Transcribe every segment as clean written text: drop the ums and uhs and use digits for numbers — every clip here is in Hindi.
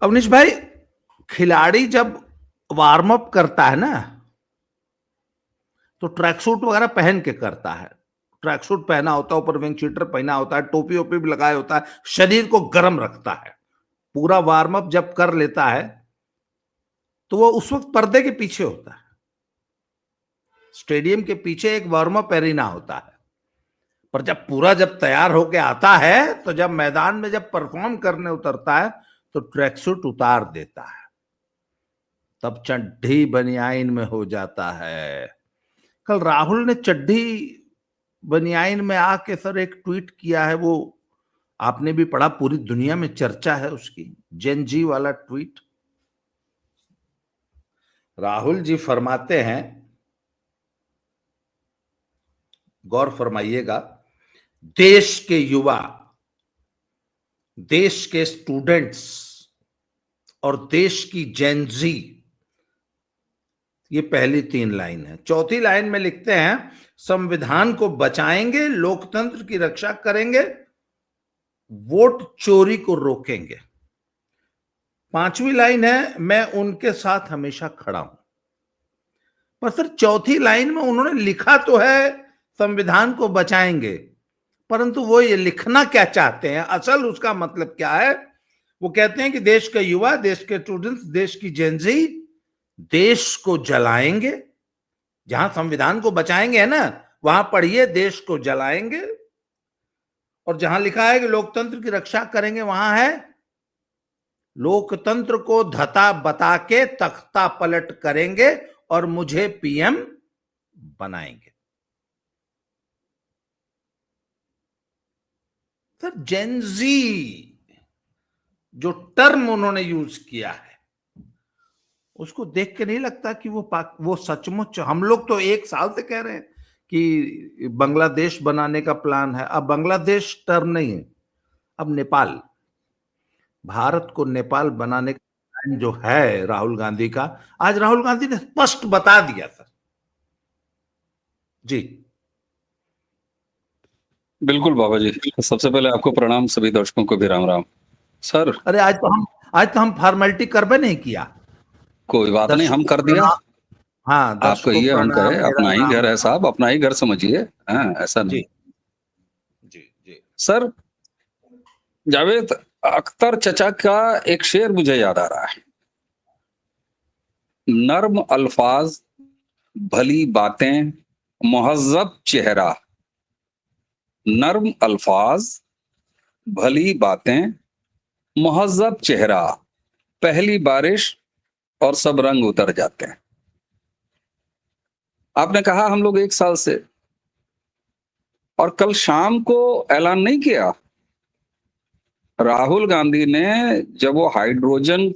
अवनीश भाई, खिलाड़ी जब वार्म अप करता है ना, तो ट्रैक सूट वगैरह पहन के करता है। ट्रैक सूट पहना होता है, ऊपर विंग चीटर पहना होता है, टोपी ओपी भी लगाया होता है, शरीर को गर्म रखता है। पूरा वार्म अप जब कर लेता है तो वो उस वक्त पर्दे के पीछे होता है। स्टेडियम के पीछे एक वार्म अप एरिना होता है। पर जब तैयार होके आता है, तो जब मैदान में जब परफॉर्म करने उतरता है, तो ट्रैक सूट उतार देता है। तब चड्ढी बनियाइन में हो जाता है। कल राहुल ने चड्ढी बनियाइन में आके सर एक ट्वीट किया है, वो आपने भी पढ़ा, पूरी दुनिया में चर्चा है उसकी। जेन जी वाला ट्वीट। राहुल जी फरमाते हैं, गौर फरमाइएगा, देश के युवा, देश के स्टूडेंट्स और देश की जेनजी, ये पहली 3 लाइन है। चौथी लाइन में लिखते हैं, संविधान को बचाएंगे, लोकतंत्र की रक्षा करेंगे, वोट चोरी को रोकेंगे। 5वीं लाइन है, मैं उनके साथ हमेशा खड़ा हूं। पर सर, चौथी लाइन में उन्होंने लिखा तो है संविधान को बचाएंगे, परंतु वो ये लिखना क्या चाहते हैं, असल उसका मतलब क्या है? वो कहते हैं कि देश के युवा, देश के स्टूडेंट्स, देश की जेनजी देश को जलाएंगे। जहां संविधान को बचाएंगे है ना, वहां पढ़िए देश को जलाएंगे। और जहां लिखा है कि लोकतंत्र की रक्षा करेंगे, वहां है लोकतंत्र को धता बता के तख्ता पलट करेंगे और मुझे पीएम बनाएंगे। सर, जेनजी जो टर्म उन्होंने यूज किया है, उसको देख के नहीं लगता कि वो सचमुच, हम लोग तो 1 साल से कह रहे हैं कि बांग्लादेश बनाने का प्लान है। अब बांग्लादेश टर्म नहीं है, अब नेपाल। भारत को नेपाल बनाने का प्लान जो है राहुल गांधी का, आज राहुल गांधी ने स्पष्ट बता दिया सर। जी बिल्कुल बाबा जी, सबसे पहले आपको प्रणाम, सभी दर्शकों को भी राम राम। सर अरे, आज तो हम फॉर्मेलिटी करबे नहीं किया। कोई बात नहीं, हम दर्शकों कर को दिया। प्रणाम। हाँ, आप दर्शकों कहिए, हम प्रणाम, कहे, मेरा अपना ही नाम। घर है साहब, अपना ही घर समझिए। हाँ, ऐसा जी नहीं। जी जी। सर, जावेद अख्तर चचा का एक शेर मुझे याद आ रहा है, नर्म अल्फाज, भली बातें, मुहज्जब चेहरा। नर्म अल्फाज, भली बातें, मुहज्जब चेहरा, पहली बारिश और सब रंग उतर जाते हैं। आपने कहा हम लोग 1 साल से, और कल शाम को ऐलान नहीं किया राहुल गांधी ने, जब वो हाइड्रोजन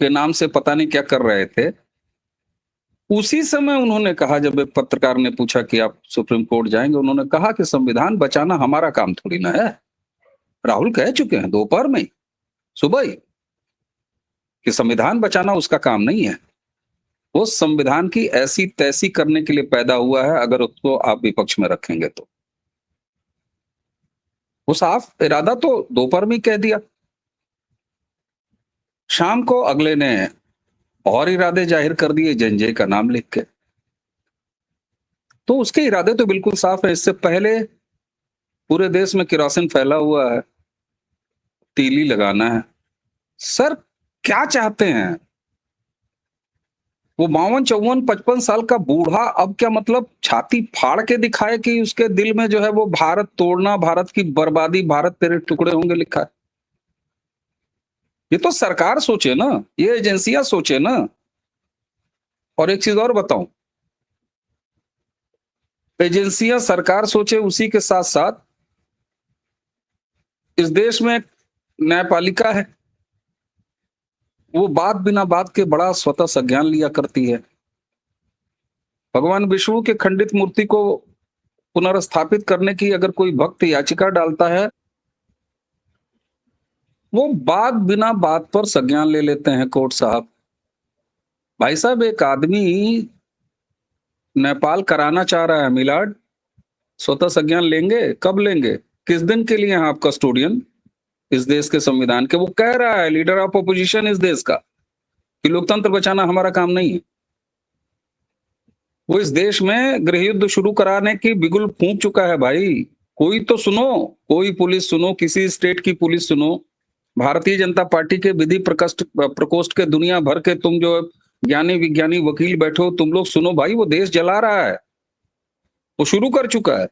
के नाम से पता नहीं क्या कर रहे थे, उसी समय उन्होंने कहा, जब एक पत्रकार ने पूछा कि आप सुप्रीम कोर्ट जाएंगे, उन्होंने कहा कि संविधान बचाना हमारा काम थोड़ी ना है। राहुल कह चुके हैं दोपहर में, सुबह ही, कि संविधान बचाना उसका काम नहीं है। वो संविधान की ऐसी तैसी करने के लिए पैदा हुआ है, अगर उसको आप विपक्ष में रखेंगे तो। वो साफ इरादा तो दोपहर में कह दिया, शाम को अगले ने और इरादे जाहिर कर दिए, जंजय का नाम लिख के। तो उसके इरादे तो बिल्कुल साफ है। इससे पहले पूरे देश में केरोसिन फैला हुआ है, तीली लगाना है। सर, क्या चाहते हैं वो 52, 54, 55 साल का बूढ़ा? अब क्या मतलब छाती फाड़ के दिखाए कि उसके दिल में जो है वो भारत तोड़ना, भारत की बर्बादी, भारत तेरे टुकड़े होंगे लिखा है? ये तो सरकार सोचे ना, ये एजेंसियां सोचे ना। और एक चीज और बताऊं, एजेंसियां सरकार सोचे, उसी के साथ साथ इस देश में न्यायपालिका है, वो बात बिना बात के बड़ा स्वतः संज्ञान लिया करती है। भगवान विष्णु के खंडित मूर्ति को पुनर्स्थापित करने की अगर कोई भक्त याचिका डालता है, वो बात बिना बात पर संज्ञान ले लेते हैं कोर्ट साहब। भाई साहब, एक आदमी नेपाल कराना चाह रहा है मिलाड, स्वतः संज्ञान लेंगे? कब लेंगे? किस दिन के लिए हैं आप कस्टोडियन? इस देश के संविधान के। वो कह रहा है, लीडर ऑफ अपोजिशन इस देश का, कि लोकतंत्र बचाना हमारा काम नहीं है। वो इस देश में गृह युद्ध शुरू कराने की बिगुल फूंक चुका है भाई। कोई तो सुनो, कोई पुलिस सुनो, किसी स्टेट की पुलिस सुनो, भारतीय जनता पार्टी के विधि प्रकोष्ठ के दुनिया भर के तुम जो ज्ञानी विज्ञानी वकील बैठे हो, तुम लोग सुनो भाई, वो देश जला रहा है, वो शुरू कर चुका है।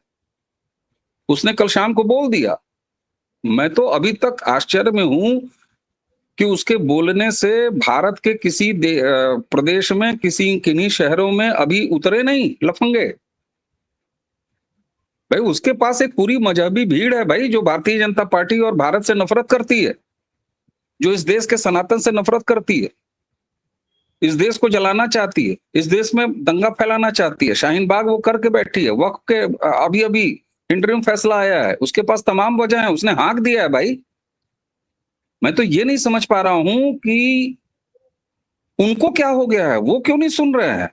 उसने कल शाम को बोल दिया। मैं तो अभी तक आश्चर्य में हूं कि उसके बोलने से भारत के किसी प्रदेश में, किन्हीं शहरों में अभी उतरे नहीं लफंगे। भाई उसके पास एक पूरी मजहबी भीड़ है भाई, जो भारतीय जनता पार्टी और भारत से नफरत करती है, जो इस देश के सनातन से नफरत करती है, इस देश को जलाना चाहती है, इस देश में दंगा फैलाना चाहती है। शाहीन बाग वो करके बैठी है। वक्फ के अभी अभी इंटरिम फैसला आया है, उसके पास तमाम वजह है, उसने हाँक दिया है भाई। मैं तो ये नहीं समझ पा रहा हूं कि उनको क्या हो गया है, वो क्यों नहीं सुन रहे हैं।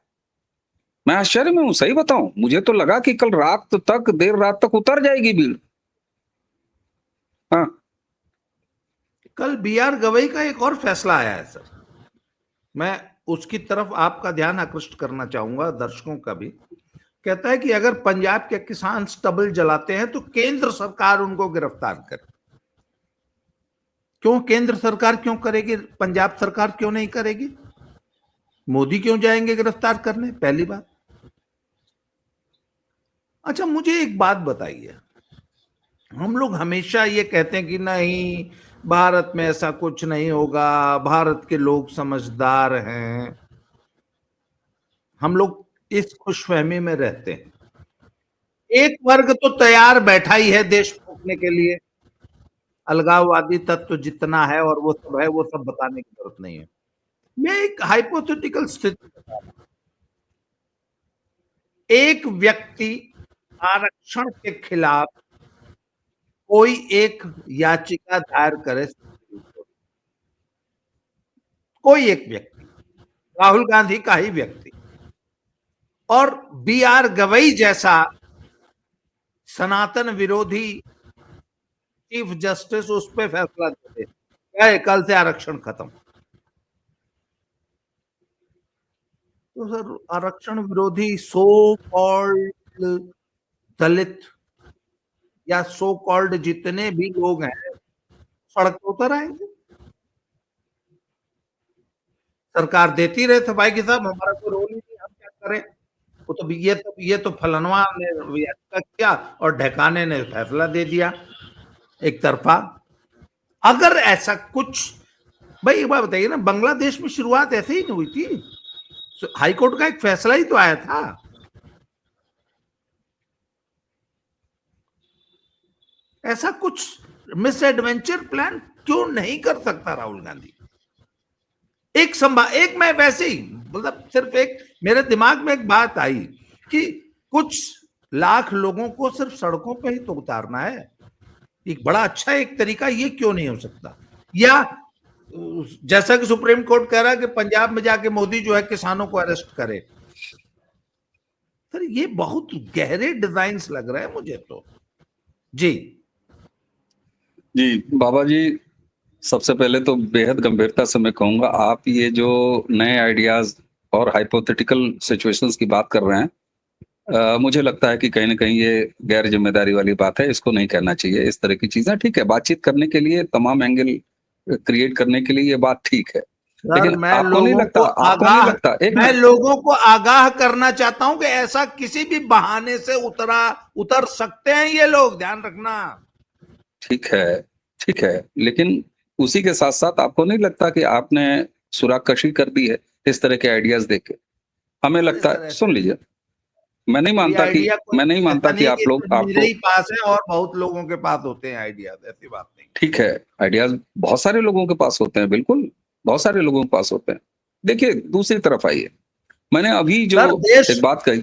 मैं आश्चर्य में हूं, सही बताऊं, मुझे तो लगा कि कल रात तक, देर रात तक उतर जाएगी भीड़। हाँ, कल बी.आर. गवई का एक और फैसला आया है सर, मैं उसकी तरफ आपका ध्यान आकृष्ट करना चाहूंगा, दर्शकों का भी। कहता है कि अगर पंजाब के किसान स्टबल जलाते हैं तो केंद्र सरकार उनको गिरफ्तार करे। क्यों केंद्र सरकार क्यों करेगी, पंजाब सरकार क्यों नहीं करेगी? मोदी क्यों जाएंगे गिरफ्तार करने, पहली बात। अच्छा मुझे एक बात बताइए, हम लोग हमेशा ये कहते हैं कि नहीं भारत में ऐसा कुछ नहीं होगा, भारत के लोग समझदार हैं, हम लोग इस खुशफहमी में रहते हैं। एक वर्ग तो तैयार बैठा ही है देश फूंकने के लिए, अलगाववादी तत्व जितना है और वो सब है, वो सब बताने की जरूरत नहीं है। मैं एक हाइपोथेटिकल स्थिति बता रहा हूं। एक व्यक्ति आरक्षण के खिलाफ कोई एक याचिका दायर करे, कोई एक व्यक्ति, राहुल गांधी का ही व्यक्ति, और बी.आर. गवई जैसा सनातन विरोधी चीफ जस्टिस उस पर फैसला दे दे, कल से आरक्षण खत्म, तो सर आरक्षण विरोधी सो कॉल्ड दलित या सो कॉल्ड जितने भी लोग हैं सड़क पर उतर आएंगे। सरकार देती रहे सफाई की, साहब हमारा कोई रोल ही नहीं, हम क्या करें, वो तो ये तो फलनवा ने याचिका किया और ढकाने ने फैसला दे दिया एक तरफा। अगर ऐसा कुछ, भाई एक बात बताइए ना, बांग्लादेश में शुरुआत ऐसे ही नहीं हुई थी, हाईकोर्ट का एक फैसला ही तो आया था। ऐसा कुछ मिस एडवेंचर प्लान क्यों नहीं कर सकता राहुल गांधी? एक मैं वैसे ही मतलब सिर्फ एक मेरे दिमाग में एक बात आई कि कुछ लाख लोगों को सिर्फ सड़कों पे ही तो उतारना है, एक बड़ा अच्छा एक तरीका ये क्यों नहीं हो सकता? या जैसा कि सुप्रीम कोर्ट कह रहा है कि पंजाब में जाके मोदी जो है किसानों को अरेस्ट करे। सर ये बहुत गहरे डिजाइन्स लग रहे हैं मुझे तो। जी जी बाबा जी, सबसे पहले तो बेहद गंभीरता से मैं कहूंगा, आप ये जो नए आइडियाज और हाइपोथेटिकल सिचुएशंस की बात कर रहे हैं, मुझे लगता है कि कहीं ना कहीं ये गैर जिम्मेदारी वाली बात है, इसको नहीं करना चाहिए। इस तरह की चीजें ठीक है, बातचीत करने के लिए, तमाम एंगल क्रिएट करने के लिए ये बात ठीक है, लेकिन आपको नहीं लगता मैं लोगों को आगाह करना चाहता हूं कि ऐसा किसी भी बहाने से उतर सकते हैं ये लोग, ध्यान रखना। ठीक है, लेकिन उसी के साथ साथ आपको नहीं लगता कि आपने सुरागकशी कर दी है इस तरह के आइडियाज देके? हमें लगता है, सुन लीजिए, मैं नहीं मानता कि आप लोग, मेरे ही पास है और बहुत लोगों के पास होते हैं आइडियाज, ऐसी बात नहीं। ठीक है, आइडियाज बहुत सारे लोगों के पास होते हैं, बिल्कुल बहुत सारे लोगों के पास होते हैं। देखिए दूसरी तरफ आइए, मैंने अभी जो एक बात कही,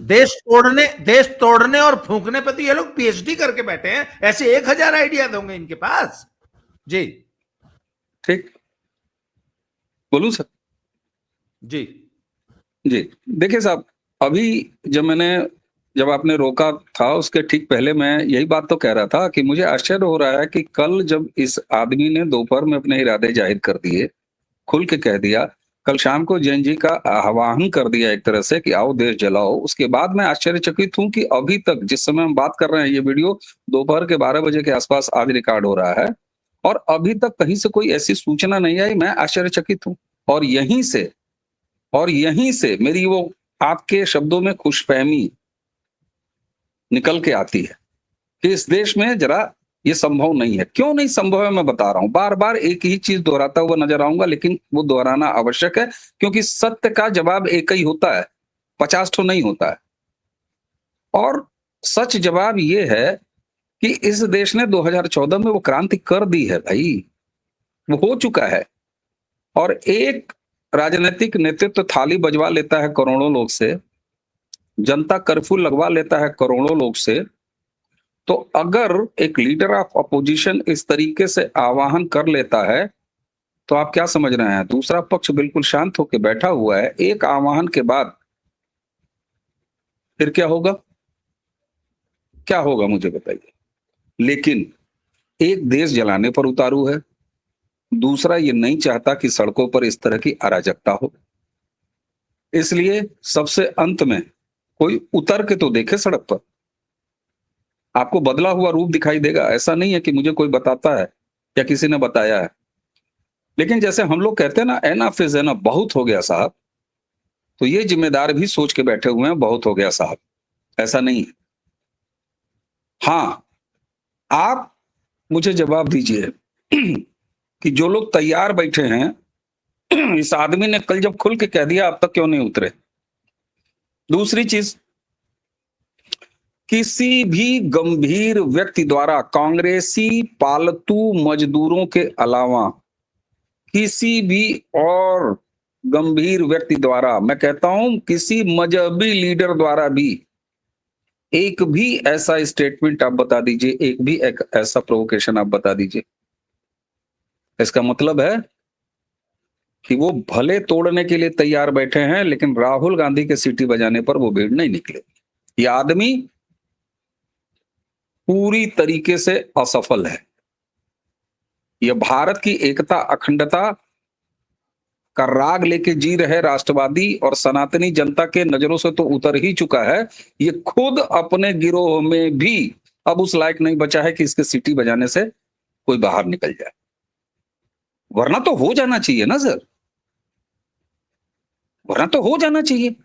देश तोड़ने और फूंकने पे तो ये लोग पीएचडी करके बैठे हैं, ऐसे 1000 आइडियाज होंगे इनके पास। जी ठीक, बोलूं सर? जी जी देखिए साहब, अभी जब मैंने जब आपने रोका था उसके ठीक पहले मैं यही बात तो कह रहा था कि मुझे आश्चर्य हो रहा है कि कल जब इस आदमी ने दोपहर में अपने इरादे जाहिर कर दिए, खुल के कह दिया, कल शाम को जैन जी का आह्वान कर दिया एक तरह से कि आओ देश जलाओ, उसके बाद मैं आश्चर्यचकित हूँ कि अभी तक जिस समय हम बात कर रहे हैं, ये वीडियो दोपहर के 12 बजे के आसपास आज रिकॉर्ड हो रहा है और अभी तक कहीं से कोई ऐसी सूचना नहीं आई। मैं आश्चर्यचकित हूँ और यहीं से मेरी वो आपके शब्दों में खुशफहमी निकल के आती है कि इस देश में जरा ये संभव नहीं है। क्यों नहीं संभव है मैं बता रहा हूं। बार बार एक ही चीज दोहराता हुआ नजर आऊंगा, लेकिन वो दोहराना आवश्यक है क्योंकि सत्य का जवाब एक ही होता है, 50 ठो नहीं होता है। और सच जवाब ये है कि इस देश ने 2014 में वो क्रांति कर दी है भाई, वो हो चुका है। और एक राजनीतिक नेतृत्व थाली बजवा लेता है करोड़ों लोग से, जनता कर्फ्यू लगवा लेता है करोड़ों लोग से, तो अगर एक लीडर ऑफ अपोजिशन इस तरीके से आवाहन कर लेता है तो आप क्या समझ रहे हैं, दूसरा पक्ष बिल्कुल शांत होकर बैठा हुआ है, एक आवाहन के बाद फिर क्या होगा, क्या होगा मुझे बताइए। लेकिन एक देश जलाने पर उतारू है, दूसरा ये नहीं चाहता कि सड़कों पर इस तरह की अराजकता हो। इसलिए सबसे अंत में कोई उतर के तो देखे सड़क पर, आपको बदला हुआ रूप दिखाई देगा। ऐसा नहीं है कि मुझे कोई बताता है या किसी ने बताया है, लेकिन जैसे हम लोग कहते हैं ना, एनफ इज एनफ, बहुत हो गया साहब, तो ये जिम्मेदार भी सोच के बैठे हुए हैं बहुत हो गया साहब, ऐसा नहीं है। हाँ, आप मुझे जवाब दीजिए कि जो लोग तैयार बैठे हैं, इस आदमी ने कल जब खुल के कह दिया, अब तक क्यों नहीं उतरे। दूसरी चीज, किसी भी गंभीर व्यक्ति द्वारा कांग्रेसी पालतू मजदूरों के अलावा किसी भी और गंभीर व्यक्ति द्वारा, मैं कहता हूं किसी मजहबी लीडर द्वारा भी एक भी ऐसा स्टेटमेंट आप बता दीजिए, एक भी एक ऐसा प्रोवोकेशन आप बता दीजिए। इसका मतलब है कि वो भले तोड़ने के लिए तैयार बैठे हैं, लेकिन राहुल गांधी के सीटी बजाने पर वो भीड़ नहीं निकले। ये आदमी पूरी तरीके से असफल है। यह भारत की एकता अखंडता का राग लेके जी रहे राष्ट्रवादी और सनातनी जनता के नजरों से तो उतर ही चुका है। ये खुद अपने गिरोह में भी अब उस लायक नहीं बचा है कि इसके सीटी बजाने से कोई बाहर निकल जाए, वरना तो हो जाना चाहिए ना सर, वरना तो हो जाना चाहिए।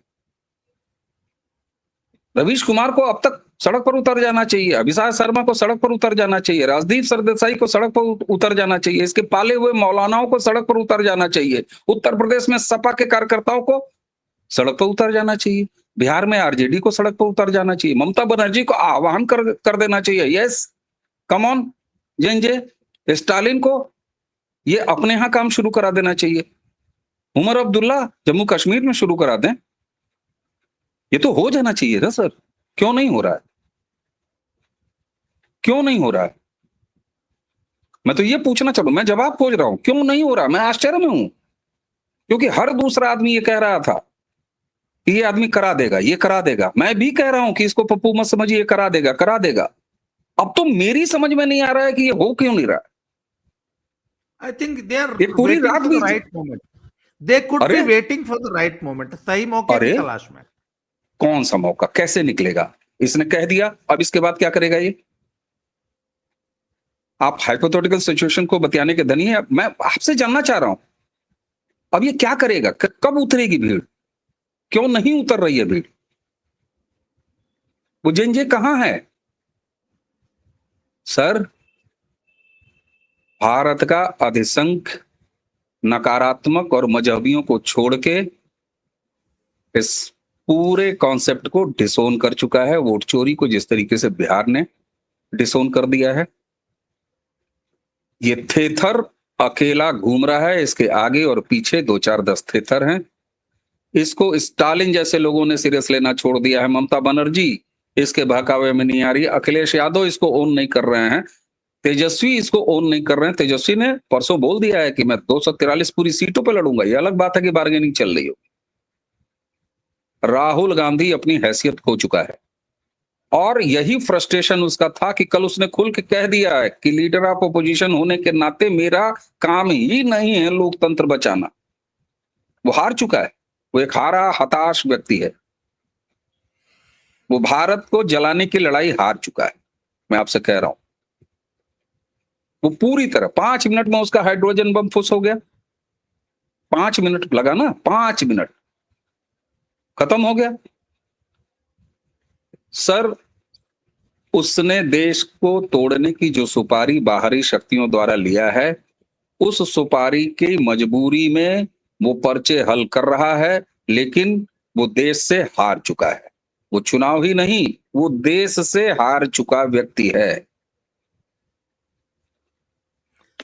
रवीश कुमार को अब तक सड़क पर उतर जाना चाहिए, अभिषेक शर्मा को सड़क पर उतर जाना चाहिए, राजदीप सरदेसाई को सड़क पर उतर जाना चाहिए, इसके पाले हुए मौलानाओं को सड़क पर उतर जाना चाहिए, उत्तर प्रदेश में सपा के कार्यकर्ताओं को सड़क पर उतर जाना चाहिए, बिहार में आरजेडी को सड़क पर उतर जाना चाहिए, ममता बनर्जी को आह्वान कर देना चाहिए, yes come on J Stalin को ये अपने यहां काम शुरू करा देना चाहिए, उमर अब्दुल्ला जम्मू कश्मीर में शुरू करा दें। ये तो हो जाना चाहिए ना सर, क्यों नहीं हो रहा है, क्यों नहीं हो रहा है। मैं तो ये पूछना चाहूँ, मैं जवाब खोज रहा हूं, क्यों नहीं हो रहा। मैं आश्चर्य में हूं क्योंकि हर दूसरा आदमी ये कह रहा था कि ये आदमी करा देगा, ये करा देगा। मैं भी कह रहा हूं कि इसको पप्पू मत समझिए, ये करा देगा, करा देगा। अब तो मेरी समझ में नहीं आ रहा है कि ये हो क्यों नहीं रहा। I think they are ये पूरी waiting रात for the बीत, right moment. They could be अरे waiting for the right moment. सही मौके की अरे तलाश में। कौन सा मौका, कैसे निकलेगा। इसने कह दिया, अब इसके बाद क्या करेगा ये। आप हाइपोथेटिकल सिचुएशन को बतियाने के धनी है, मैं आपसे जानना चाह रहा हूं अब ये क्या करेगा, कब उतरेगी भीड़, क्यों नहीं उतर रही है भीड़। वो जेंजे कहां है सर। भारत का अधिसंख्य नकारात्मक और मजहबियों को छोड़ के इस पूरे कॉन्सेप्ट को डिसोन कर चुका है। वोट चोरी को जिस तरीके से बिहार ने डिसोन कर दिया है, ये थेथर अकेला घूम रहा है, इसके आगे और पीछे 2-4-10 थेथर हैं। इसको स्टालिन जैसे लोगों ने सीरियस लेना छोड़ दिया है। ममता बनर्जी इसके बहकावे में नहीं आ रही, अखिलेश यादव इसको ओन नहीं कर रहे हैं, तेजस्वी इसको ओन नहीं कर रहे हैं। तेजस्वी ने परसों बोल दिया है कि मैं 243 पूरी सीटों पर लड़ूंगा। ये अलग बात है कि बार्गेनिंग चल रही हो। राहुल गांधी अपनी हैसियत खो चुका है। और यही फ्रस्ट्रेशन उसका था कि कल उसने खुल के कह दिया है कि लीडर ऑफ अपोजिशन होने के नाते मेरा काम ही नहीं है लोकतंत्र बचाना। वो हार चुका है, वो एक हारा हताश व्यक्ति है। वो भारत को जलाने की लड़ाई हार चुका है, मैं आपसे कह रहा हूं। वो पूरी तरह 5 मिनट में उसका हाइड्रोजन बम फुस हो गया। 5 मिनट लगा ना, 5 मिनट, खत्म हो गया। सर, उसने देश को तोड़ने की जो सुपारी बाहरी शक्तियों द्वारा लिया है, उस सुपारी की मजबूरी में वो पर्चे हल कर रहा है, लेकिन वो देश से हार चुका है। वो चुनाव ही नहीं, वो देश से हार चुका व्यक्ति है।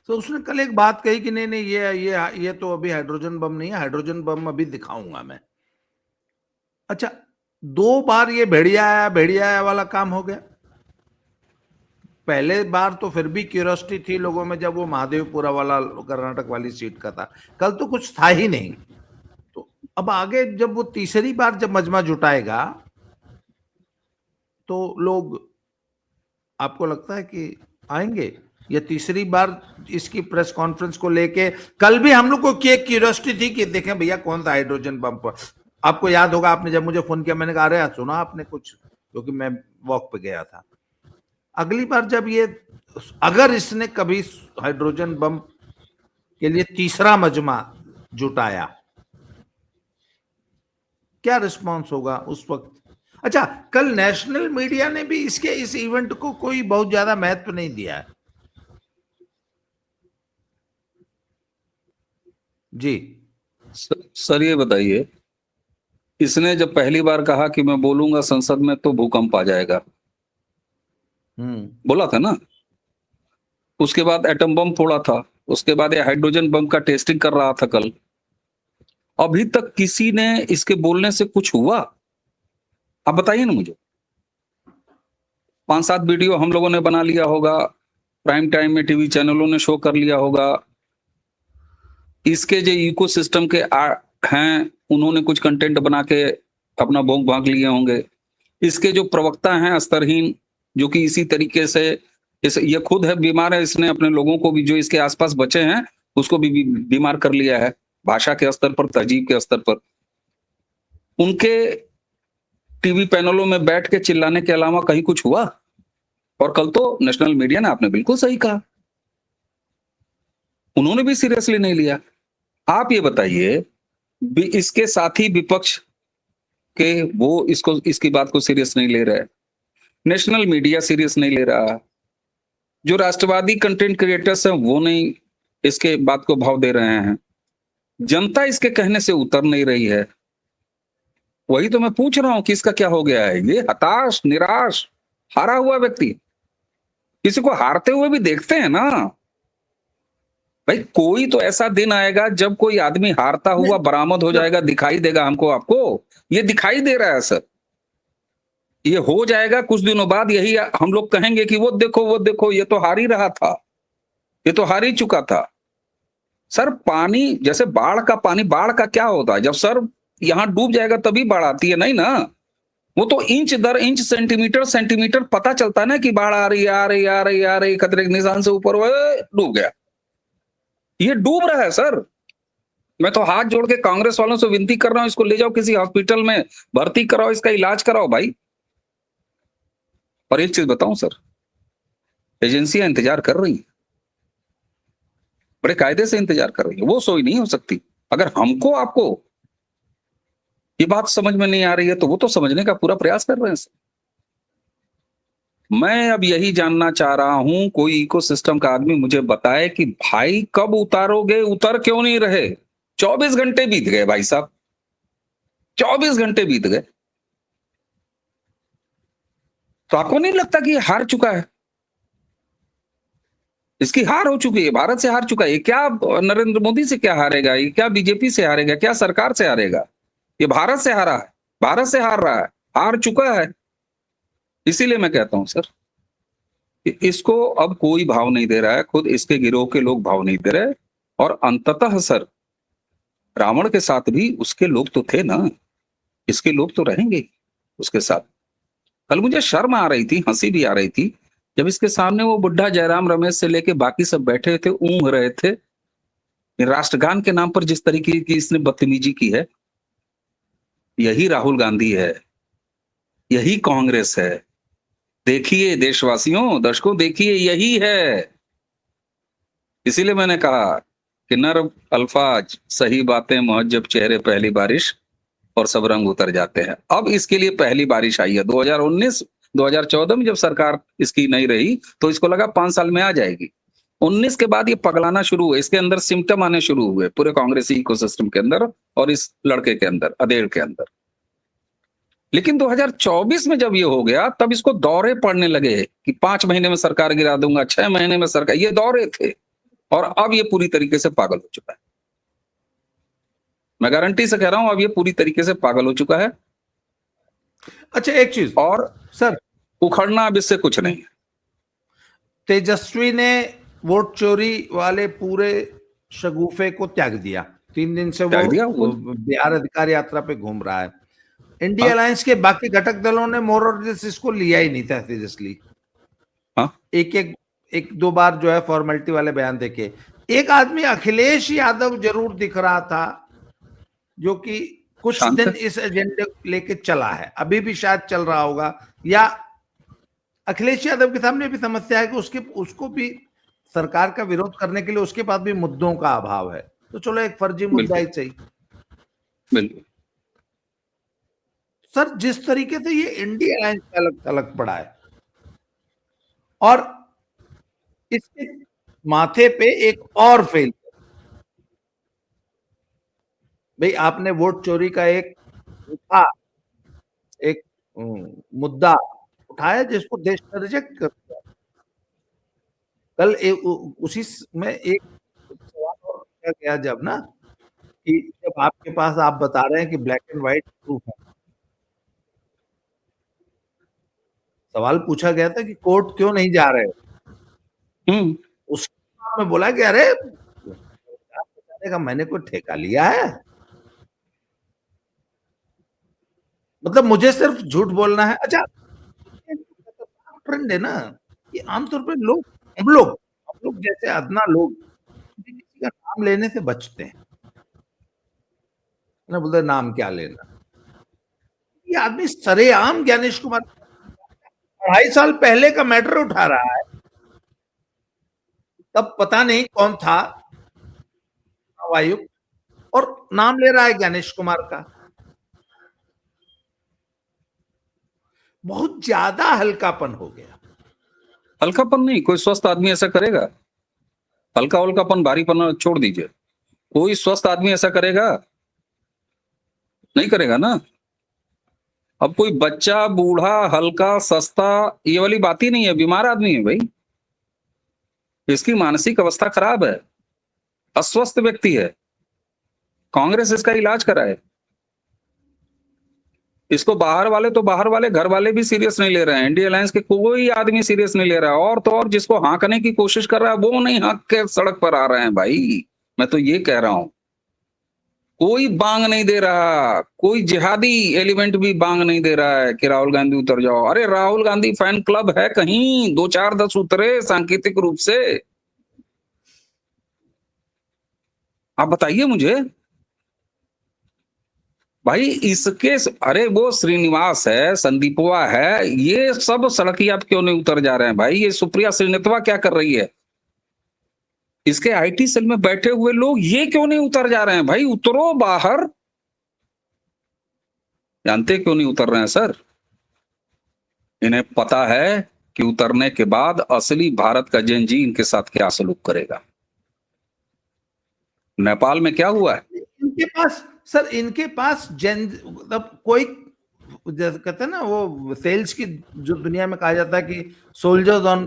तो उसने कल एक बात कही कि नहीं नहीं, ये तो अभी हाइड्रोजन बम नहीं है, हाइड्रोजन बम अभी दिखाऊंगा मैं। अच्छा, 2 बार ये भेड़िया वाला काम हो गया। पहले बार तो फिर भी क्यूरियोसिटी थी लोगों में जब वो महादेवपुरा वाला कर्नाटक वाली सीट का था, कल तो कुछ था ही नहीं। तो अब आगे जब वो तीसरी बार जब मजमा जुटाएगा तो लोग, आपको लगता है कि आएंगे? या तीसरी बार इसकी प्रेस कॉन्फ्रेंस को लेके, कल भी हम लोग को क्यूरियोसिटी थी कि देखें भैया कौन सा हाइड्रोजन बम पर। आपको याद होगा, आपने जब मुझे फोन किया मैंने कहा अरे सुना आपने कुछ, क्योंकि मैं वॉक पे गया था। अगली बार जब ये, अगर इसने कभी हाइड्रोजन बम के लिए तीसरा मजमा जुटाया, क्या रिस्पॉन्स होगा उस वक्त? अच्छा, कल नेशनल मीडिया ने भी इस इवेंट को कोई बहुत ज्यादा महत्व नहीं दिया है। जी सर, ये बताइए, इसने जब पहली बार कहा कि मैं बोलूंगा संसद में तो भूकंप आ जाएगा, बोला था ना। उसके बाद एटम बम फोड़ा था, उसके बाद ये हाइड्रोजन बम का टेस्टिंग कर रहा था कल। अभी तक किसी ने इसके बोलने से कुछ हुआ? आप बताइए ना मुझे। 5-7 वीडियो हम लोगों ने बना लिया होगा, प्राइम टाइम में टीवी चैनलों ने शो कर लिया होगा। इसके जो इकोसिस्टम के हैं, उन्होंने कुछ कंटेंट बना के अपना भोंग भाग लिए होंगे। इसके जो प्रवक्ता हैं स्तरहीन, जो कि इसी तरीके से ये खुद है बीमार है, इसने अपने लोगों को भी, जो इसके आसपास बचे हैं, उसको भी बीमार कर लिया है, भाषा के स्तर पर, तहजीब के स्तर पर। उनके टीवी पैनलों में बैठ के चिल्लाने के अलावा कहीं कुछ हुआ? और कल तो नेशनल मीडिया ने, आपने बिल्कुल सही कहा, उन्होंने भी सीरियसली नहीं लिया। आप ये बताइए, इसके साथी विपक्ष के वो इसकी बात को सीरियस नहीं ले रहे, नेशनल मीडिया सीरियस नहीं ले रहा, जो राष्ट्रवादी कंटेंट क्रिएटर्स हैं वो नहीं इसके बात को भाव दे रहे हैं, जनता इसके कहने से उतर नहीं रही है। वही तो मैं पूछ रहा हूं कि इसका क्या हो गया है? ये हताश, निराश, हारा हुआ व्यक्ति। किसी को हारते हुए भी देखते हैं ना भाई। कोई तो ऐसा दिन आएगा जब कोई आदमी हारता हुआ बरामद हो जाएगा, दिखाई देगा हमको, आपको। ये दिखाई दे रहा है सर, ये हो जाएगा कुछ दिनों बाद। यही हम लोग कहेंगे कि वो देखो ये तो हार ही रहा था, ये तो हार ही चुका था। सर, पानी जैसे बाढ़ का पानी, बाढ़ का क्या होता है? जब सर यहां डूब जाएगा तभी बाढ़ आती है, नहीं ना। वो तो इंच दर इंच, सेंटीमीटर पता चलता है ना कि बाढ़ आ रही, आ रही, आ रही, आ रही, खतरे के निशान से ऊपर, वो डूब गया। ये डूब रहा है सर। मैं तो हाथ जोड़ के कांग्रेस वालों से विनती कर रहा हूं, इसको ले जाओ किसी हॉस्पिटल में, भर्ती कराओ, इसका इलाज कराओ भाई। और एक चीज बताऊं सर, एजेंसियां इंतजार कर रही हैं, बड़े कायदे से इंतजार कर रही है। वो सोई नहीं हो सकती। अगर हमको आपको ये बात समझ में नहीं आ रही है तो वो तो समझने का पूरा प्रयास कर रहे हैं सर। मैं अब यही जानना चाह रहा हूं, कोई इकोसिस्टम का आदमी मुझे बताए कि भाई कब उतारोगे, उतर क्यों नहीं रहे? 24 घंटे बीत गए भाई साहब, 24 घंटे बीत गए। तो आपको नहीं लगता कि ये हार चुका है? इसकी हार हो चुकी है, भारत से हार चुका है। ये क्या नरेंद्र मोदी से क्या हारेगा? ये क्या बीजेपी से हारेगा? क्या सरकार से हारेगा? ये भारत से हारा है, भारत से हार रहा है, हार चुका है। इसीलिए मैं कहता हूं सर, इसको अब कोई भाव नहीं दे रहा है, खुद इसके गिरोह के लोग भाव नहीं दे रहे। और अंततः सर, रावण के साथ भी उसके लोग तो थे ना, इसके लोग तो रहेंगे उसके साथ। कल मुझे शर्म आ रही थी, हंसी भी आ रही थी, जब इसके सामने वो बुढ़ा जयराम रमेश से लेके बाकी सब बैठे थे, ऊँघ रहे थे। राष्ट्रगान के नाम पर जिस तरीके की इसने बदतमीजी की है, यही राहुल गांधी है, यही कांग्रेस है। देखिए देशवासियों, दर्शकों, देखिए यही है। इसीलिए मैंने कहा कि नर्म अल्फाज, सही बातें, मुहज्जब चेहरे, पहली बारिश और सब रंग उतर जाते हैं। अब इसके लिए पहली बारिश आई है 2019 2014 में, जब सरकार इसकी नहीं रही तो इसको लगा 5 साल में आ जाएगी। 19 के बाद ये पगलाना शुरू हुआ, इसके अंदर सिम्टम आने शुरू हुए पूरे कांग्रेसी इकोसिस्टम के अंदर और इस लड़के के अंदर, अधेड़ के अंदर। लेकिन 2024 में जब ये हो गया, तब इसको दौरे पड़ने लगे कि 5 महीने में सरकार गिरा दूंगा, 6 महीने में सरकार, ये दौरे थे। और अब ये पूरी तरीके से पागल हो चुका है। मैं गारंटी से कह रहा हूं, अब ये पूरी तरीके से पागल हो चुका है। अच्छा, एक चीज और सर, उखड़ना अब इससे कुछ नहीं है। तेजस्वी ने वोट चोरी वाले पूरे शगुफे को त्याग दिया। 3 दिन से त्याग दिया वो वो। बिहार अधिकार यात्रा पे घूम रहा है। इंडिया हाँ, अलायंस के बाकी घटक दलों ने मोर और लेस इसको लिया ही नहीं था सीरियसली। हाँ, एक दो बार जो है फॉर्मेलिटी वाले बयान देके, एक आदमी अखिलेश यादव जरूर दिख रहा था, जो कि कुछ शांत दिन है। इस एजेंडे को लेके चला है, अभी भी शायद चल रहा होगा। या अखिलेश यादव के सामने भी समस्या है कि उसको भी सरकार का विरोध करने के लिए उसके पास भी मुद्दों का अभाव है। तो चलो एक फर्जी मुद्दा ही सही। बिल्कुल। सर, जिस तरीके से ये इंडिया अलायंस में अलग थलग पड़ा है और इसके माथे पे एक और फेल, भाई आपने वोट चोरी का एक मुद्दा उठाया जिसको देश ने रिजेक्ट कर दिया। कल उसी में एक सवाल और किया गया जब ना, कि जब आपके पास आप बता रहे हैं कि ब्लैक एंड व्हाइट प्रूफ है, सवाल पूछा गया था कि कोर्ट क्यों नहीं जा रहे। उसके में बोला कि अरे बचाने का मैंने कोई ठेका लिया है, मतलब मुझे सिर्फ झूठ बोलना है। अच्छा, ट्रेंड है ना कि आमतौर पर हम लोग जैसे अदना लोग किसी का नाम लेने से बचते हैं ना, बोलते नाम क्या लेना। ये आदमी सरेआम ज्ञानेश कुमार 2.5 साल पहले का मैटर उठा रहा है, तब पता नहीं कौन था आयुक्त, और नाम ले रहा है ज्ञानेश कुमार का। बहुत ज्यादा हल्कापन हो गया। हल्कापन नहीं, कोई स्वस्थ आदमी ऐसा करेगा? हल्का हल्कापन, भारीपन छोड़ दीजिए। कोई स्वस्थ आदमी ऐसा करेगा? नहीं करेगा ना। अब कोई बच्चा, बूढ़ा, हल्का, सस्ता, ये वाली बात ही नहीं है। बीमार आदमी है भाई, इसकी मानसिक अवस्था खराब है, अस्वस्थ व्यक्ति है। कांग्रेस इसका इलाज कराए। इसको बाहर वाले तो बाहर वाले, घर वाले भी सीरियस नहीं ले रहे हैं। इंडिया अलायंस के कोई आदमी सीरियस नहीं ले रहा है। और तो और जिसको हाँकने की कोशिश कर रहा है वो नहीं हाँक के सड़क पर आ रहे हैं भाई। मैं तो ये कह रहा हूं, कोई बांग नहीं दे रहा, कोई जिहादी एलिमेंट भी बांग नहीं दे रहा है कि राहुल गांधी उतर जाओ। अरे राहुल गांधी फैन क्लब है कहीं, 2 4 10 उतरे सांकेतिक रूप से। आप बताइए मुझे भाई, इसके अरे वो श्रीनिवास है, संदीपवा है, ये सब सड़किया क्यों नहीं उतर जा रहे हैं भाई? ये सुप्रिया श्रीनेतवा क्या कर रही है? इसके आईटी सेल में बैठे हुए लोग ये क्यों नहीं उतर जा रहे हैं भाई? उतरो बाहर। जानते क्यों नहीं उतर रहे हैं सर? इन्हें पता है कि उतरने के बाद असली भारत का जेनजी इनके साथ क्या सलूक करेगा। नेपाल में क्या हुआ है? इनके पास सर, इनके पास मतलब कोई, जैसे कहते हैं ना वो सेल्स की जो दुनिया में कहा जाता है कि soldiers on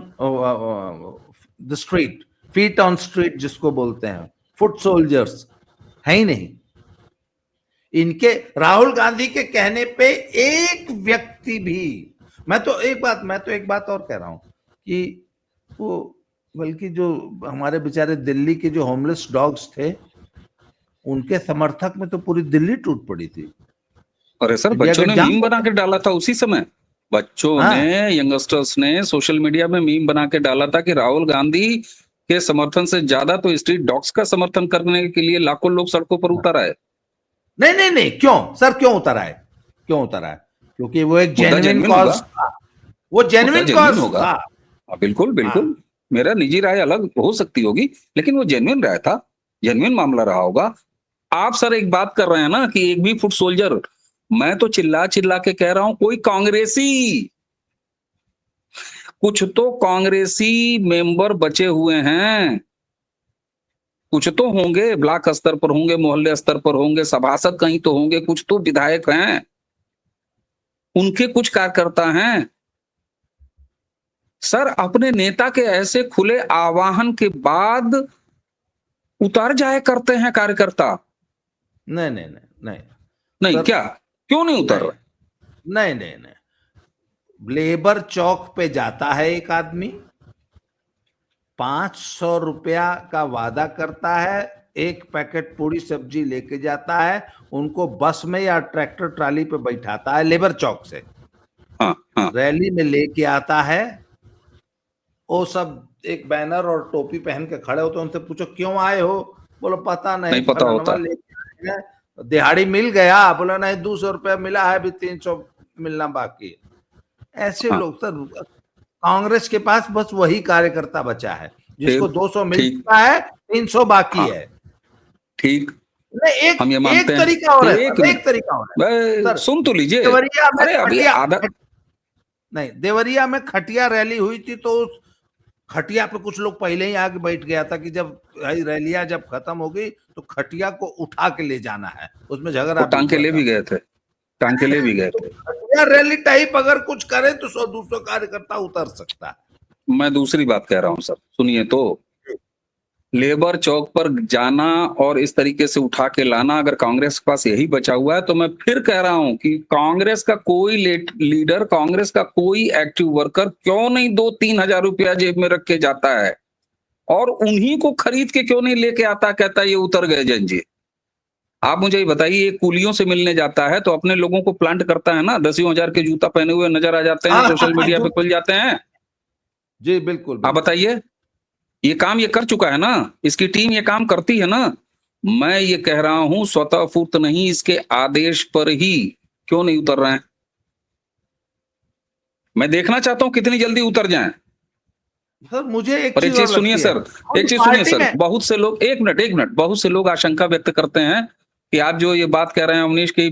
the street, feet on street जिसको बोलते हैं, फुट सोल्जर्स है ही नहीं। इनके राहुल गांधी के कहने पे एक व्यक्ति भी, मैं तो एक बात और कह रहा हूं कि वो, बल्कि जो हमारे बेचारे दिल्ली के जो होमलेस डॉग्स थे, उनके समर्थक में तो पूरी दिल्ली टूट पड़ी थी। अरे सर, बच्चों ने मीम बना के डाला था उसी समय। बच्चों हाँ ने, यंगस्टर्स ने सोशल मीडिया में मीम बना के डाला था कि राहुल गांधी के समर्थन से ज्यादा तो स्ट्रीट डॉग्स का समर्थन करने के लिए लाखों लोग सड़कों पर उतर आए। नहीं नहीं नहीं, क्यों सर, क्यों उतर आए? क्यों उतर आए? क्योंकि वो एक मुद्दा जेन्युइन जेन्युइन होगा, कॉज था। वो मुद्दा जेन्युइन जेन्युइन कॉज होगा। था। बिल्कुल हाँ बिल्कुल। मेरा निजी राय अलग हो सकती होगी, लेकिन वो जेन्युइन राय था, जेन्युइन मामला रहा होगा। आप सर एक बात कर रहे हैं ना कि एक भी फुट सोल्जर, मैं तो चिल्ला चिल्ला के कह रहा हूं कोई कांग्रेसी, कुछ तो कांग्रेसी मेंबर बचे हुए हैं, कुछ तो होंगे, ब्लॉक स्तर पर होंगे, मोहल्ले स्तर पर होंगे, सभासद कहीं तो होंगे, कुछ तो विधायक हैं, उनके कुछ कार्यकर्ता हैं। सर अपने नेता के ऐसे खुले आह्वान के बाद उतर जाए करते हैं कार्यकर्ता। नहीं नहीं नहीं नहीं नहीं सर, क्या, क्यों नहीं उतर नहीं रहे? नहीं नहीं नहीं, लेबर चौक पे जाता है एक आदमी, 500 रुपया का वादा करता है, एक पैकेट पूरी सब्जी लेके जाता है, उनको बस में या ट्रैक्टर ट्राली पे बैठाता है लेबर चौक से, हाँ हाँ। रैली में लेके आता है। वो सब एक बैनर और टोपी पहन के खड़े होते हैं, उनसे पूछो क्यों आए हो, बोलो पता नहीं, नहीं पता फलानवा होता। लेके आए हैं, दिहाड़ी मिल गया, बोला नहीं 200 रुपया मिला है, अभी 300 मिलना बाकी है। ऐसे हाँ लोग सर, कांग्रेस के पास बस वही कार्यकर्ता बचा है जिसको ठीक 200 मिल ठीक। चुका है, 300 बाकी हाँ है। ठीक। नहीं, हम ये एक मानते एक हैं। तरीका और है एक सर, मिनट, एक तरीका और है सर। सुन तो लीजिए। देवरिया में अरे अभी खटिया आधा, नहीं, देवरिया में खटिया रैली हुई थी, तो उस खटिया पे कुछ लोग पहले ही आके बैठ गया था कि जब रैलियां जब खत्म हो गई तो खटिया को उठा के ले जाना है, उसमें वो झगड़ा भी टांग के हुआ ले था। भी गए थे, टांग के ले भी गए तो थे। खटिया रैली टाइप अगर कुछ करे तो 100-200 कार्यकर्ता उतर सकता मैं दूसरी बात कह रहा हूं सर, सुनिए तो। है। लेबर चौक पर जाना और इस तरीके से उठा के लाना, अगर कांग्रेस के पास यही बचा हुआ है, तो मैं फिर कह रहा हूं कि कांग्रेस का कोई लीडर, कांग्रेस का कोई एक्टिव वर्कर क्यों नहीं 2-3 हजार रुपया जेब में रख के जाता है और उन्हीं को खरीद के क्यों नहीं लेके आता, कहता है ये उतर गए जंजीर। आप मुझे ये बताइए, ये कूलियों से मिलने जाता है तो अपने लोगों को प्लांट करता है ना, 10,000 के जूता पहने हुए नजर आ जाते हैं, हाँ सोशल हाँ, मीडिया पे जो खुल जाते हैं। जी बिल्कुल आप बिल्कुल। बताइए, ये काम ये कर चुका है ना, इसकी टीम ये काम करती है ना। मैं ये कह रहा हूं स्वतः फूर्त नहीं, इसके आदेश पर ही क्यों नहीं उतर रहे हैं? मैं देखना चाहता हूं कितनी जल्दी उतर जाएं। सर मुझे एक और एक चीज चीज और सुनिए लगती है, सर, और एक चीज सुनिए पार्टी सर, में बहुत से लोग, एक मिनट, बहुत से लोग आशंका व्यक्त करते हैं कि आप जो ये बात कह रहे हैं अवनीश की,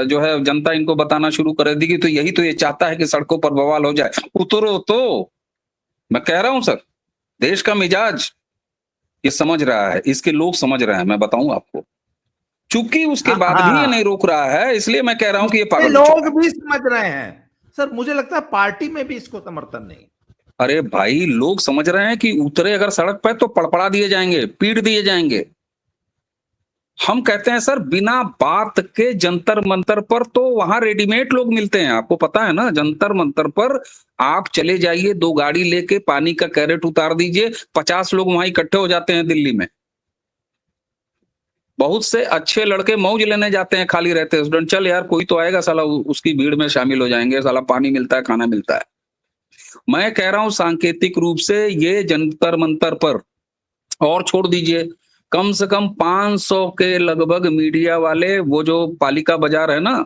जो है जनता इनको बताना शुरू कर देगी, तो यही तो ये चाहता है कि सड़कों पर बवाल हो जाए। उतरो तो। मैं कह रहा हूं सर, देश का मिजाज ये समझ रहा है, इसके लोग समझ रहे हैं, मैं बताऊं आपको। चूंकि उसके हाँ बाद भी ये हाँ, नहीं रोक रहा है, इसलिए मैं कह रहा हूं कि ये उसके पागल हो चुका लोग है। भी समझ रहे हैं। सर मुझे लगता है पार्टी में भी इसको समर्थन नहीं। अरे भाई, लोग समझ रहे हैं कि उतरे अगर सड़क पर तो पड़पड़ा दिए जाएंगे, पीट दिए जाएंगे। हम कहते हैं सर, बिना बात के जंतर मंतर पर तो वहां रेडीमेड लोग मिलते हैं, आपको पता है ना। जंतर मंतर पर आप चले जाइए, 2 गाड़ी लेके पानी का कैरेट उतार दीजिए, 50 लोग वहां इकट्ठे हो जाते हैं दिल्ली में। बहुत से अच्छे लड़के मौज लेने जाते हैं, खाली रहते हैं स्टूडेंट, चल यार कोई तो आएगा साला, उसकी भीड़ में शामिल हो जाएंगे, साला पानी मिलता है, खाना मिलता है। मैं कह रहा हूं सांकेतिक रूप से ये जंतर मंतर पर, और छोड़ दीजिए, कम से कम 500 के लगभग मीडिया वाले, वो जो पालिका बाजार है ना,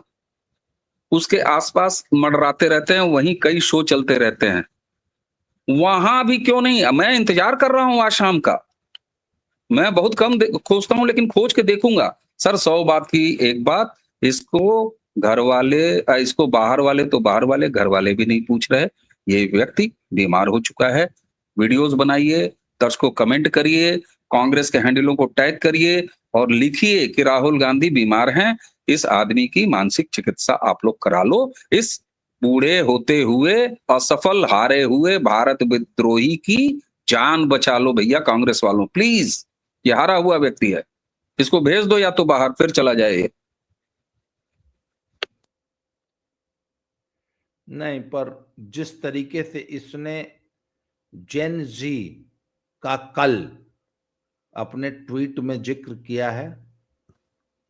उसके आसपास मंडराते रहते हैं, वहीं कई शो चलते रहते हैं। वहां भी क्यों नहीं, मैं इंतजार कर रहा हूं आज शाम का। मैं बहुत कम खोजता हूं, लेकिन खोज के देखूंगा। सर 100 बात की एक बात, इसको घर वाले, इसको बाहर वाले तो बाहर वाले, घर वाले भी नहीं पूछ रहे। ये व्यक्ति बीमार हो चुका है। वीडियोस बनाइए, दर्शकों कमेंट करिए, कांग्रेस के हैंडलों को टैग करिए और लिखिए कि राहुल गांधी बीमार हैं, इस आदमी की मानसिक चिकित्सा आप लोग करा लो। इस बूढ़े होते हुए, असफल हारे हुए भारत विद्रोही की जान बचा लो भैया, कांग्रेस वालों प्लीज। ये हारा हुआ व्यक्ति है, इसको भेज दो या तो बाहर, फिर चला जाए ये। नहीं, पर जिस तरीके से इसने जेन जी का कल अपने ट्वीट में जिक्र किया है,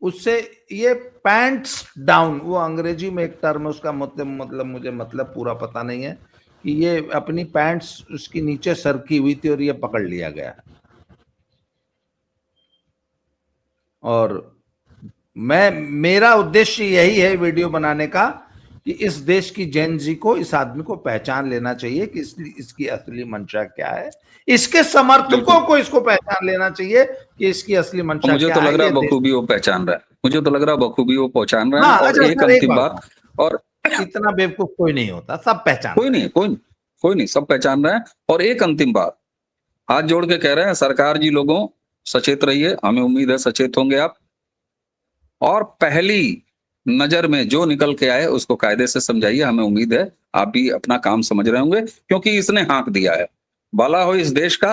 उससे ये पैंट्स डाउन, वो अंग्रेजी में एक टर्म है, उसका मतलब मुझे पूरा पता नहीं है, कि ये अपनी पैंट्स उसकी नीचे सरकी हुई थी और ये पकड़ लिया गया। और मेरा उद्देश्य यही है वीडियो बनाने का, कि इस देश की जेन जी को, इस आदमी को पहचान लेना चाहिए कि इसकी असली मंशा क्या है। इसके समर्थकों को इसको पहचान लेना चाहिए कि इसकी असली मंशा मुझे क्या तो है। लग रहा है बखूबी वो पहचान रहा है, मुझे तो लग रहा है बखूबी वो पहचान रहा है। हाँ, और अच्छा एक सर, एक अंतिम बात, बात, और इतना बेवकूफ कोई नहीं होता, सब पहचान कोई नहीं, कोई नहीं, सब पहचान रहे हैं। और एक अंतिम बात, हाथ जोड़ के कह रहे हैं सरकार जी, लोगों सचेत रहिए, हमें उम्मीद है सचेत होंगे आप, और पहली नजर में जो निकल के आए उसको कायदे से समझाइए, हमें उम्मीद है आप भी अपना काम समझ रहे होंगे, क्योंकि इसने हाँक दिया है। भला हो इस देश का,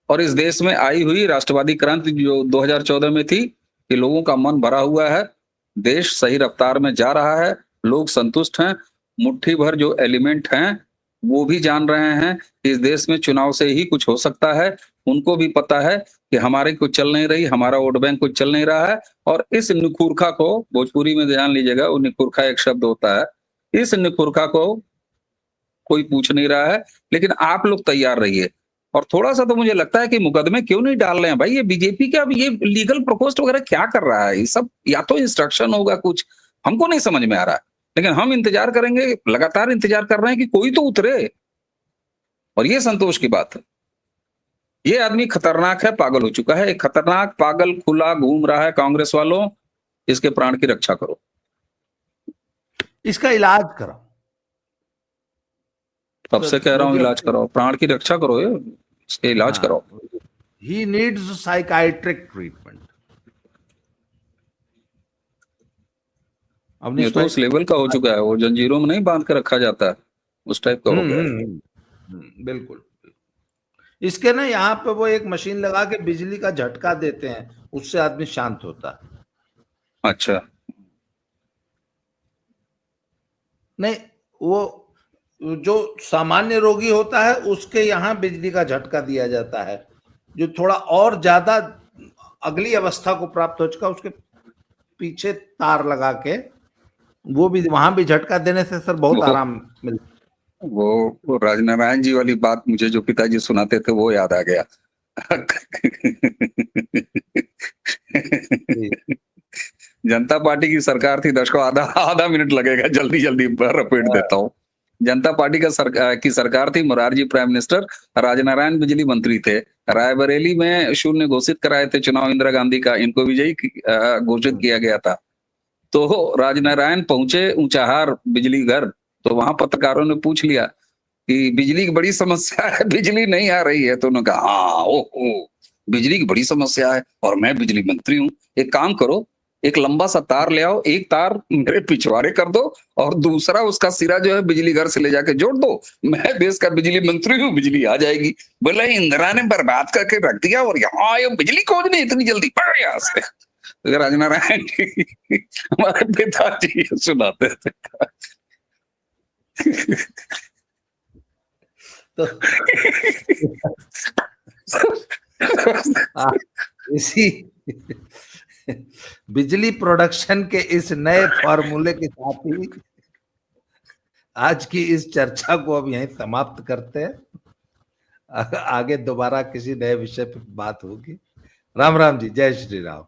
और इस देश में आई हुई राष्ट्रवादी क्रांति जो 2014 में थी, कि लोगों का मन भरा हुआ है, देश सही रफ्तार में जा रहा है, लोग संतुष्ट हैं, मुट्ठी भर जो एलिमेंट हैं वो भी जान रहे हैं कि इस देश में चुनाव से ही कुछ हो सकता है। उनको भी पता है कि हमारे कुछ चल नहीं रही, हमारा वोट बैंक कुछ चल नहीं रहा है। और इस निखुरखा को, भोजपुरी में ध्यान लीजिएगा, वो निखुरखा एक शब्द होता है, इस निखुरखा को कोई पूछ नहीं रहा है, लेकिन आप लोग तैयार रहिए। और थोड़ा-सा तो मुझे लगता है कि मुकदमे क्यों नहीं डाल रहे हैं भाई, ये बीजेपी का ये लीगल प्रकोष्ठ वगैरह क्या कर रहा है? ये सब या तो इंस्ट्रक्शन होगा कुछ, हमको नहीं समझ में आ रहा है। लेकिन हम इंतजार करेंगे, लगातार इंतजार कर रहे हैं कि कोई तो उतरे, और ये संतोष की बात है। ये आदमी खतरनाक है, पागल हो चुका है, एक खतरनाक पागल खुला घूम रहा है। कांग्रेस वालों, इसके प्राण की रक्षा करो, इसका इलाज कराओ। तब से कह रहा हूँ इलाज कराओ, प्राण की रक्षा करो, ये इसके इलाज हाँ, कराओ। He needs psychiatric treatment. ये तो उस लेवल का हो चुका है, वो जंजीरों में नहीं बांध के रखा जाता है, उस टाइप का हो गया है। बिल्कुल। इसके ना यहाँ पे वो एक मशीन लगा के बिजली का झटका देते हैं, उससे आदमी शांत होता है। अच्छा, नहीं, वो जो सामान्य रोगी होता है उसके यहाँ बिजली का झटका दिया जाता है, जो थोड़ा और ज्यादा अगली अवस्था को प्राप्त हो चुका, उसके पीछे तार लगा के वो भी, वहां भी झटका देने से सर बहुत आराम मिलता है। वो राजनारायण जी वाली बात मुझे जो पिताजी सुनाते थे वो याद आ गया। जनता पार्टी की सरकार थी, दर्शकों आधा मिनट लगेगा, जल्दी जल्दी रपेट देता हूँ। जनता पार्टी की सरकार थी, मोरारजी प्राइम मिनिस्टर, राजनारायण बिजली मंत्री थे। रायबरेली में शून्य घोषित कराए थे चुनाव, इंदिरा गांधी का, इनको विजयी घोषित किया गया था। तो राजनारायण पहुंचे ऊंचाहार बिजली घर, तो वहां पत्रकारों ने पूछ लिया कि बिजली की बड़ी समस्या है, बिजली नहीं आ रही है। तो उन्होंने कहा हाँ, ओहो, बिजली की बड़ी समस्या है और मैं बिजली मंत्री हूँ, एक काम करो, एक लंबा सा तार ले आओ, एक तार मेरे पिछवाड़े कर दो और दूसरा उसका सिरा जो है बिजली घर से ले जाके जोड़ दो, मैं देश का बिजली मंत्री हूँ, बिजली आ जाएगी। बोला इंदिरा ने बर्बाद करके रख दिया और यहाँ ये बिजली खोज नहीं इतनी जल्दी, पड़ यहाँ से। तो राजनारायण जी हमारे पिताजी सुनाते थे। तो इसी बिजली प्रोडक्शन के इस नए फॉर्मूले के साथ ही आज की इस चर्चा को अब यहीं समाप्त करते हैं। आगे दोबारा किसी नए विषय पर बात होगी। राम राम जी, जय श्री राम।